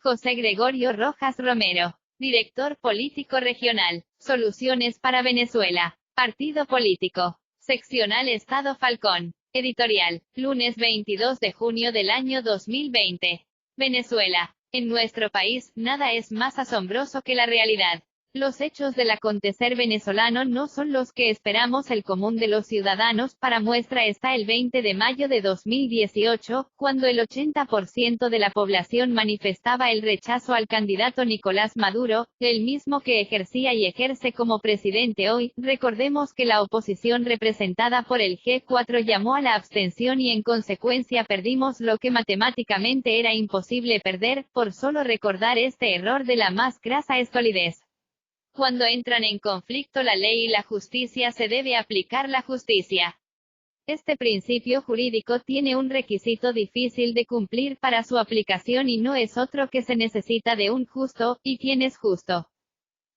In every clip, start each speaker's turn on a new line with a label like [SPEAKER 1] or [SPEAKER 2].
[SPEAKER 1] José Gregorio Rojas Romero, director político regional, Soluciones para Venezuela, partido político, seccional Estado Falcón, editorial, lunes 22 de junio del año 2020. Venezuela. En nuestro país, nada es más asombroso que la realidad. Los hechos del acontecer venezolano no son los que esperamos el común de los ciudadanos. Para muestra está el 20 de mayo de 2018, cuando el 80% de la población manifestaba el rechazo al candidato Nicolás Maduro, el mismo que ejercía y ejerce como presidente hoy. Recordemos que la oposición representada por el G4 llamó a la abstención y en consecuencia perdimos lo que matemáticamente era imposible perder, por solo recordar este error de la más crasa estolidez. Cuando entran en conflicto la ley y la justicia, se debe aplicar la justicia. Este principio jurídico tiene un requisito difícil de cumplir para su aplicación y no es otro que se necesita de un justo, ¿y quién es justo?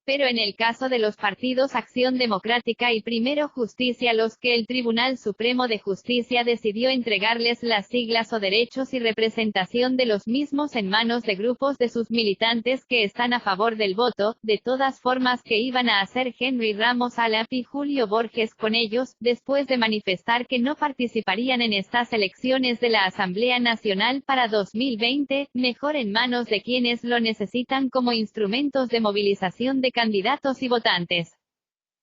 [SPEAKER 1] Pero en el caso de los partidos Acción Democrática y Primero Justicia, los que el Tribunal Supremo de Justicia decidió entregarles las siglas o derechos y representación de los mismos en manos de grupos de sus militantes que están a favor del voto, de todas formas que iban a hacer Henry Ramos Alap y Julio Borges con ellos, después de manifestar que no participarían en estas elecciones de la Asamblea Nacional para 2020, mejor en manos de quienes lo necesitan como instrumentos de movilización de candidatos y votantes.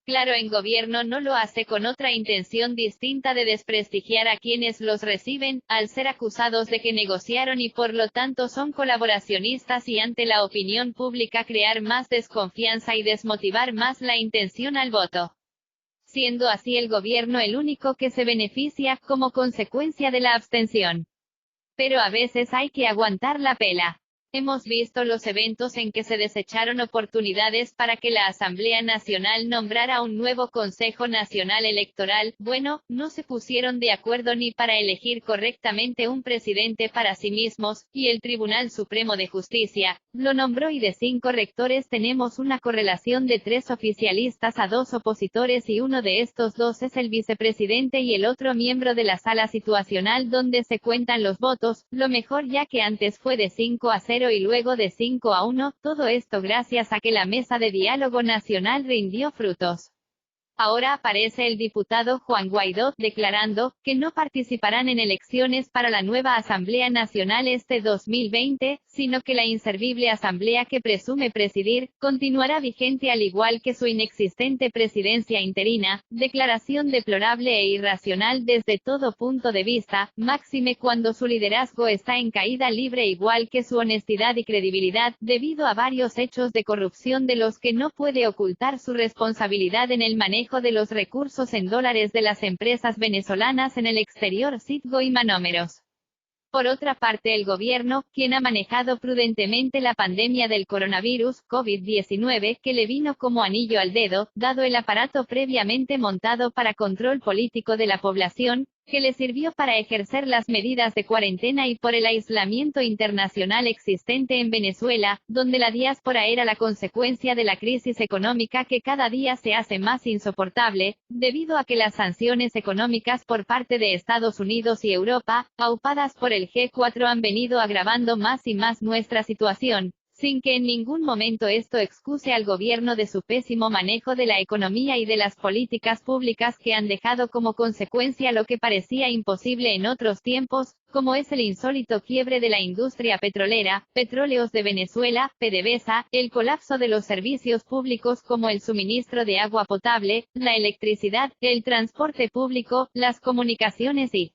[SPEAKER 1] Claro, en gobierno no lo hace con otra intención distinta de desprestigiar a quienes los reciben, al ser acusados de que negociaron y por lo tanto son colaboracionistas y ante la opinión pública crear más desconfianza y desmotivar más la intención al voto. Siendo así el gobierno el único que se beneficia, como consecuencia de la abstención. Pero a veces hay que aguantar la pela. Hemos visto los eventos en que se desecharon oportunidades para que la Asamblea Nacional nombrara un nuevo Consejo Nacional Electoral. Bueno, no se pusieron de acuerdo ni para elegir correctamente un presidente para sí mismos, y el Tribunal Supremo de Justicia lo nombró y de 5 rectores tenemos una correlación de 3 oficialistas a 2 opositores y uno de estos 2 es el vicepresidente y el otro miembro de la sala situacional donde se cuentan los votos, lo mejor ya que antes fue de 5-0 y luego de 5-1, todo esto gracias a que la mesa de diálogo nacional rindió frutos. Ahora aparece el diputado Juan Guaidó, declarando que no participarán en elecciones para la nueva Asamblea Nacional este 2020, sino que la inservible Asamblea que presume presidir, continuará vigente al igual que su inexistente presidencia interina, declaración deplorable e irracional desde todo punto de vista, máxime cuando su liderazgo está en caída libre igual que su honestidad y credibilidad, debido a varios hechos de corrupción de los que no puede ocultar su responsabilidad en el manejo de los recursos en dólares de las empresas venezolanas en el exterior Citgo y Manómeros. Por otra parte, el gobierno, quien ha manejado prudentemente la pandemia del coronavirus, COVID-19, que le vino como anillo al dedo, dado el aparato previamente montado para control político de la población, que le sirvió para ejercer las medidas de cuarentena y por el aislamiento internacional existente en Venezuela, donde la diáspora era la consecuencia de la crisis económica que cada día se hace más insoportable, debido a que las sanciones económicas por parte de Estados Unidos y Europa, aupadas por el G4 han venido agravando más y más nuestra situación, sin que en ningún momento esto excuse al gobierno de su pésimo manejo de la economía y de las políticas públicas que han dejado como consecuencia lo que parecía imposible en otros tiempos, como es el insólito quiebre de la industria petrolera, Petróleos de Venezuela, PDVSA, el colapso de los servicios públicos como el suministro de agua potable, la electricidad, el transporte público, las comunicaciones y